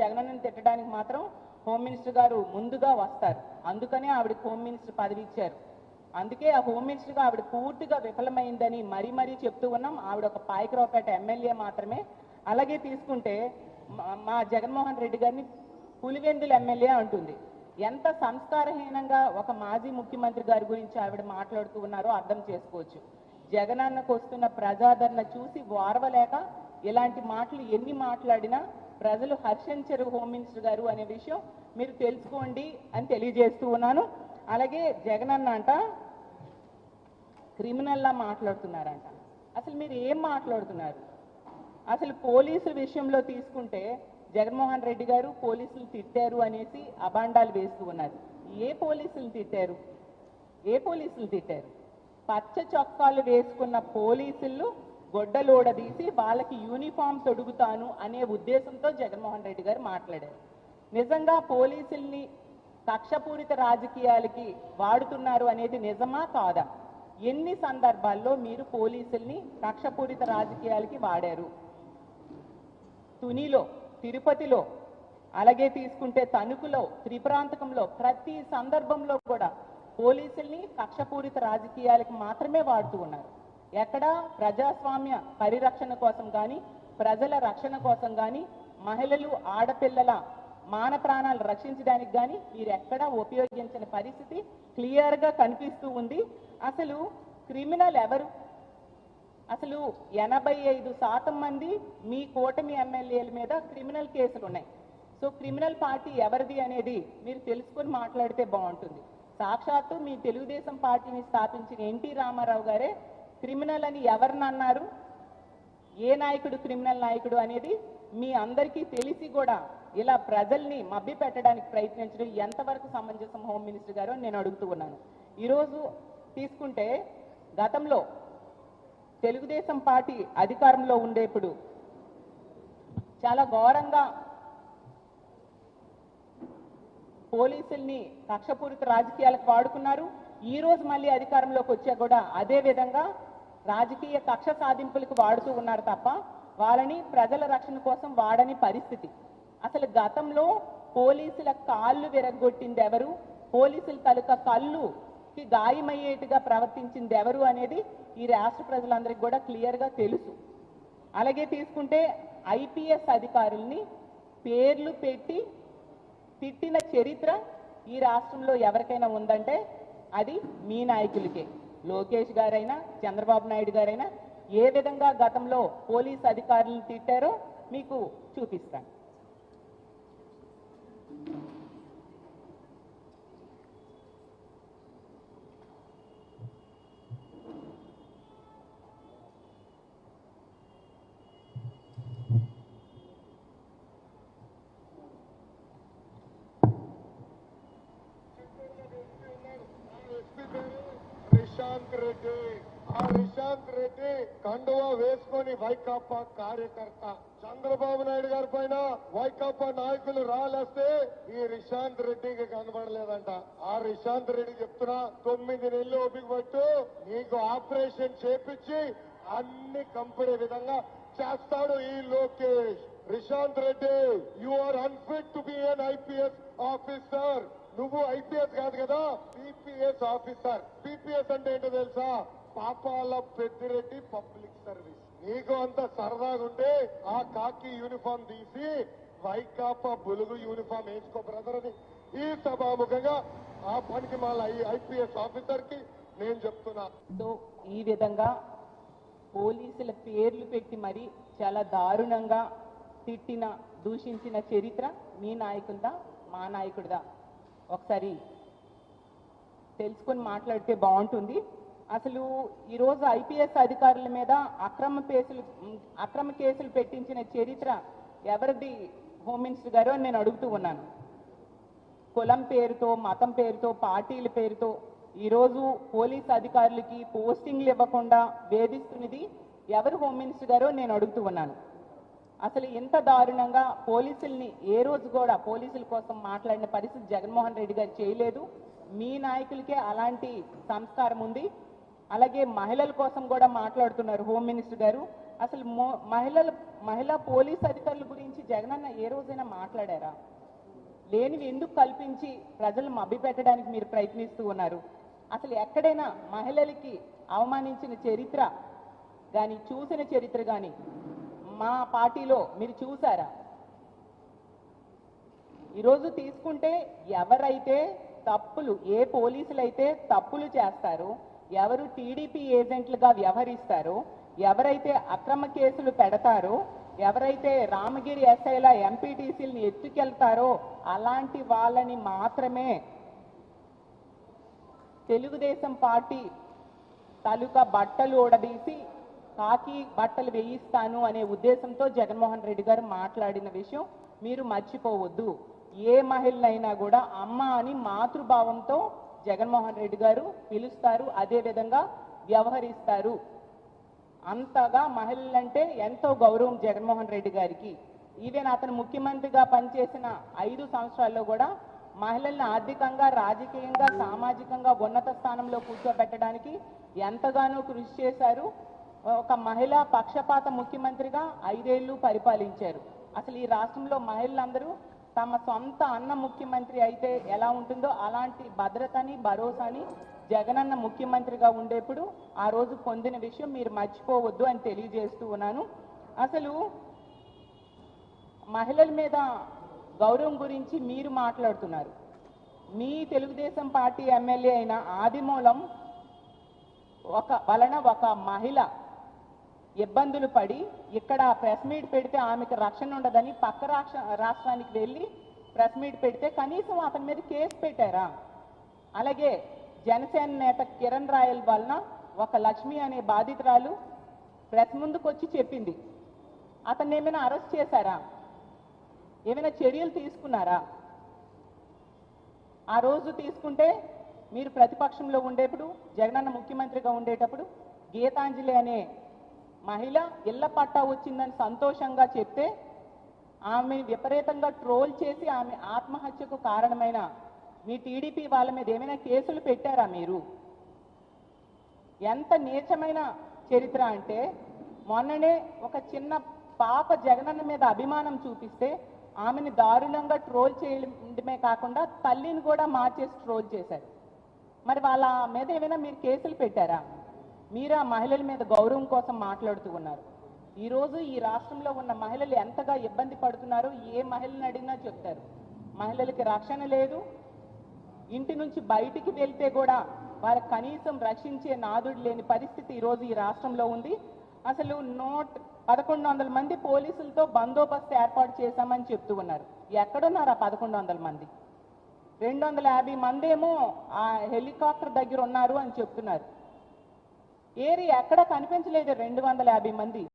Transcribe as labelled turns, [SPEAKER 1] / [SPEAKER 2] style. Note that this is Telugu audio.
[SPEAKER 1] జగనన్నని తిట్టడానికి మాత్రం హోమ్ మినిస్టర్ గారు ముందుగా వస్తారు. అందుకనే ఆవిడకి హోమ్ మినిస్టర్ పదవి ఇచ్చారు. అందుకే ఆ హోమ్ మినిస్టర్గా ఆవిడ పూర్తిగా విఫలమైందని మరీ చెప్తూ ఉన్నాం. ఆవిడ ఒక పాయకరావుపేట ఎమ్మెల్యే మాత్రమే. అలాగే తీసుకుంటే మా జగన్మోహన్ రెడ్డి గారిని పులివెందుల ఎమ్మెల్యే అంటుంది. ఎంత సంస్కారహీనంగా ఒక మాజీ ముఖ్యమంత్రి గారి గురించి ఆవిడ మాట్లాడుతూ ఉన్నారో అర్థం చేసుకోవచ్చు. జగనన్నకు వస్తున్న ప్రజాదరణ చూసి వారవలేక ఇలాంటి మాటలు ఎన్ని మాట్లాడినా ప్రజలు హర్షించరు హోమ్ మినిస్టర్ గారు అనే విషయం మీరు తెలుసుకోండి అని తెలియజేస్తూ ఉన్నాను. అలాగే జగనన్న అంట క్రిమినల్లా మాట్లాడుతున్నారంట. అసలు మీరు ఏం మాట్లాడుతున్నారు? అసలు పోలీసుల విషయంలో తీసుకుంటే జగన్మోహన్ రెడ్డి గారు పోలీసులు తిట్టారు అనేసి అబాండాలు వేస్తూ ఉన్నారు. ఏ పోలీసులు తిట్టారు? ఏ పోలీసులు తిట్టారు? పచ్చ చొక్కాలు వేసుకున్న పోలీసులు గొడ్డలోడదీసి వాళ్ళకి యూనిఫామ్ తొడుగుతాను అనే ఉద్దేశంతో జగన్మోహన్ రెడ్డి గారు మాట్లాడారు. నిజంగా పోలీసుల్ని కక్షపూరిత రాజకీయాలకి వాడుతున్నారు అనేది నిజమా కాదా? ఎన్ని సందర్భాల్లో మీరు పోలీసుల్ని కక్షపూరిత రాజకీయాలకి వాడారు? తునిలో, తిరుపతిలో, అలాగే తీసుకుంటే తణుకులో, త్రిపురాంతకంలో ప్రతి సందర్భంలో కూడా పోలీసుల్ని కక్షపూరిత రాజకీయాలకు మాత్రమే వాడుతూ ఉన్నారు. ఎక్కడ ప్రజాస్వామ్య పరిరక్షణ కోసం కానీ, ప్రజల రక్షణ కోసం కానీ, మహిళలు ఆడపిల్లల మాన ప్రాణాలు రక్షించడానికి కానీ మీరు ఎక్కడా ఉపయోగించిన పరిస్థితి క్లియర్గా కనిపిస్తూ ఉంది. అసలు క్రిమినల్ ఎవరు? అసలు 85% మంది మీ కూటమి ఎమ్మెల్యేల మీద క్రిమినల్ కేసులు ఉన్నాయి. సో క్రిమినల్ పార్టీ ఎవరిది అనేది మీరు తెలుసుకొని మాట్లాడితే బాగుంటుంది. సాక్షాత్తు మీ తెలుగుదేశం పార్టీని స్థాపించిన ఎన్టీ రామారావు గారే క్రిమినల్ అని ఎవరిని అన్నారు? ఏ నాయకుడు క్రిమినల్ నాయకుడు అనేది మీ అందరికీ తెలిసి కూడా ఇలా ప్రజల్ని మభ్య పెట్టడానికి ప్రయత్నించడం ఎంతవరకు సమంజసం హోమ్ మినిస్టర్ గారు అని నేను అడుగుతూ ఉన్నాను. ఈరోజు తీసుకుంటే గతంలో తెలుగుదేశం పార్టీ అధికారంలో ఉండేప్పుడు చాలా ఘోరంగా పోలీసుల్ని కక్షపూరిత రాజకీయాలకు వాడుకున్నారు. ఈ రోజు మళ్ళీ అధికారంలోకి వచ్చా కూడా అదే విధంగా రాజకీయ కక్ష సాధింపులకు వాడుతూ ఉన్నారు తప్ప వాళ్ళని ప్రజల రక్షణ కోసం వాడని పరిస్థితి. అసలు గతంలో పోలీసుల కాళ్ళు విరగొట్టింది ఎవరు? పోలీసుల తాలూకా కళ్ళుకి గాయమయ్యేట్టుగా ప్రవర్తించింది ఎవరు అనేది ఈ రాష్ట్ర ప్రజలందరికీ కూడా క్లియర్గా తెలుసు. అలాగే తీసుకుంటే ఐపీఎస్ అధికారుల్ని పేర్లు పెట్టి తిట్టిన చరిత్ర ఈ రాష్ట్రంలో ఎవరికైనా ఉందంటే అది మీ నాయకులకే. లోకేష్ గారైనా చంద్రబాబు నాయుడు గారైనా ఏ విధంగా గతంలో పోలీస్ అధికారులను తిట్టారో మీకు చూపిస్తాను.
[SPEAKER 2] రిషాంత్ రెడ్డి కండువా వేసుకొని వైకాపా కార్యకర్త. చంద్రబాబు నాయుడు గారి పైన వైకాపా నాయకులు రాలేస్తే ఈ రిషాంత్ రెడ్డికి కనబడలేదంట. ఆ రిషాంత్ రెడ్డి చెప్తున్నా 9 నెలలు ఓపిక పట్టు, నీకు ఆపరేషన్ చేపించి అన్ని కంపెనీ విధంగా చేస్తాడు ఈ Lokesh. Rishanth Reddy, you are unfit to be an IPS officer. నువ్వు ఐపీఎస్ కాదు కదా, పీపీఎస్ ఆఫీసర్. పీపీఎస్ అంటే ఏంటో తెలుసా? పాపాల పెద్దిరెడ్డి పబ్లిక్ సర్వీస్. నీకు అంత సరదాగా ఉంటే ఆ కాకి యూనిఫామ్ తీసి వైకాపా బులుగు యూనిఫామ్ వేసుకో బ్రదర్ అని ఈ సభాముఖంగా ఆ పనికి మళ్ళీ ఐపీఎస్ ఆఫీసర్ కి నేను చెప్తున్నా.
[SPEAKER 1] సో ఈ విధంగా పోలీసుల పేర్లు పెట్టి మరి చాలా దారుణంగా తిట్టిన, దూషించిన చరిత్ర మీ నాయకుడిదా మా నాయకుడిదా ఒకసారి తెలుసుకొని మాట్లాడితే బాగుంటుంది. అసలు ఈరోజు ఐపీఎస్ అధికారుల మీద అక్రమ కేసులు పెట్టించిన చరిత్ర ఎవరిది హోమ్ మినిస్టర్ గారు అని నేను అడుగుతూ ఉన్నాను. కులం పేరుతో, మతం పేరుతో, పార్టీల పేరుతో ఈరోజు పోలీస్ అధికారులకి పోస్టింగ్లు ఇవ్వకుండా వేధిస్తున్నది ఎవరు హోమ్ మినిస్టర్ గారు నేను అడుగుతూ ఉన్నాను. అసలు ఇంత దారుణంగా పోలీసుల్ని ఏ రోజు కూడా పోలీసుల కోసం మాట్లాడిన పరిస్థితి జగన్మోహన్ రెడ్డి గారు చేయలేదు. మీ నాయకులకే అలాంటి సంస్కారం ఉంది. అలాగే మహిళల కోసం కూడా మాట్లాడుతున్నారు హోమ్ మినిస్టర్ గారు. అసలు మహిళా పోలీస్ అధికారుల గురించి జగనన్న ఏ రోజైనా మాట్లాడారా? లేనివి ఎందుకు కల్పించి ప్రజలు మభ్యపెట్టడానికి మీరు ప్రయత్నిస్తూ ఉన్నారు? అసలు ఎక్కడైనా మహిళలకి అవమానించిన చరిత్ర కానీ చూసిన చరిత్ర కానీ మా పార్టీలో మీరు చూసారా? ఈరోజు తీసుకుంటే ఎవరైతే తప్పులు, ఏ పోలీసులు అయితే తప్పులు చేస్తారో, ఎవరు టీడీపీ ఏజెంట్లుగా వ్యవహరిస్తారో, ఎవరైతే అక్రమ కేసులు పెడతారో, ఎవరైతే రామగిరి ఎస్ఐల ఎంపీటీసీలను ఎత్తుకెళ్తారో అలాంటి వాళ్ళని మాత్రమే తెలుగుదేశం పార్టీ తాలూకా బట్టలు ఊడదీసి కాకి బట్టలు వేయిస్తాను అనే ఉద్దేశంతో జగన్మోహన్ రెడ్డి గారు మాట్లాడిన విషయం మీరు మర్చిపోవద్దు. ఏ మహిళనైనా కూడా అమ్మ అని మాతృభావంతో జగన్మోహన్ రెడ్డి గారు పిలుస్తారు, అదే విధంగా వ్యవహరిస్తారు. అంతగా మహిళలంటే ఎంతో గౌరవం జగన్మోహన్ రెడ్డి గారికి. ఈవెన్ అతను ముఖ్యమంత్రిగా పనిచేసిన 5 సంవత్సరాల్లో కూడా మహిళల్ని ఆర్థికంగా, రాజకీయంగా, సామాజికంగా ఉన్నత స్థానంలో కూర్చోబెట్టడానికి ఎంతగానో కృషి చేశారు. ఒక మహిళా పక్షపాత ముఖ్యమంత్రిగా 5 ఏళ్లు పరిపాలించారు. అసలు ఈ రాష్ట్రంలో మహిళలందరూ తమ సొంత అన్న ముఖ్యమంత్రి అయితే ఎలా ఉంటుందో అలాంటి భద్రతని, భరోసాని జగనన్న ముఖ్యమంత్రిగా ఉండేప్పుడు ఆ రోజు పొందిన విషయం మీరు మర్చిపోవద్దు అని తెలియజేస్తూ ఉన్నాను. అసలు మహిళల మీద గౌరవం గురించి మీరు మాట్లాడుతున్నారు. మీ తెలుగుదేశం పార్టీ ఎమ్మెల్యే అయిన ఆదిమూలం వలన ఒక మహిళ ఇబ్బందులు పడి ఇక్కడ ప్రెస్ మీట్ పెడితే ఆమెకు రక్షణ ఉండదని పక్క రాష్ట్రానికి వెళ్ళి ప్రెస్ మీట్ పెడితే కనీసం అతని మీద కేసు పెట్టారా? అలాగే జనసేన నేత కిరణ్ రాయల్ వలన ఒక లక్ష్మి అనే బాధితురాలు ప్రెస్ ముందుకు వచ్చి చెప్పింది. అతన్ని ఏమైనా అరెస్ట్ చేశారా? ఏమైనా చర్యలు తీసుకున్నారా? ఆ రోజు తీసుకుంటే మీరు ప్రతిపక్షంలో ఉండేప్పుడు, జగనన్న ముఖ్యమంత్రిగా ఉండేటప్పుడు గీతాంజలి అనే మహిళ ఇళ్ల పట్టా వచ్చిందని సంతోషంగా చెప్తే ఆమె విపరీతంగా ట్రోల్ చేసి ఆమె ఆత్మహత్యకు కారణమైన మీ టీడీపీ వాళ్ళ మీద ఏమైనా కేసులు పెట్టారా మీరు? ఎంత నీచమైన చరిత్ర అంటే మొన్ననే ఒక చిన్న పాప జగనన్న మీద అభిమానం చూపిస్తే ఆమెను దారుణంగా ట్రోల్ చేయడమే కాకుండా తల్లిని కూడా మార్చేసి ట్రోల్ చేశారు. మరి వాళ్ళ మీద ఏమైనా మీరు కేసులు పెట్టారా? మీరు ఆ మహిళల మీద గౌరవం కోసం మాట్లాడుతూ ఉన్నారు. ఈరోజు ఈ రాష్ట్రంలో ఉన్న మహిళలు ఎంతగా ఇబ్బంది పడుతున్నారో ఏ మహిళని అడిగినా చెప్తారు. మహిళలకి రక్షణ లేదు, ఇంటి నుంచి బయటికి వెళ్తే కూడా వారికి కనీసం రక్షించే నాదుడు లేని పరిస్థితి ఈరోజు ఈ రాష్ట్రంలో ఉంది. అసలు 1100 మంది పోలీసులతో బందోబస్తు ఏర్పాటు చేశామని చెప్తూ ఉన్నారు. ఎక్కడున్నారు ఆ 1100 మంది? 250 మంది ఏమో ఆ హెలికాప్టర్ దగ్గర ఉన్నారు అని చెప్తున్నారు. ఏరి ఎక్కడ కనిపించలేదు 250 మంది.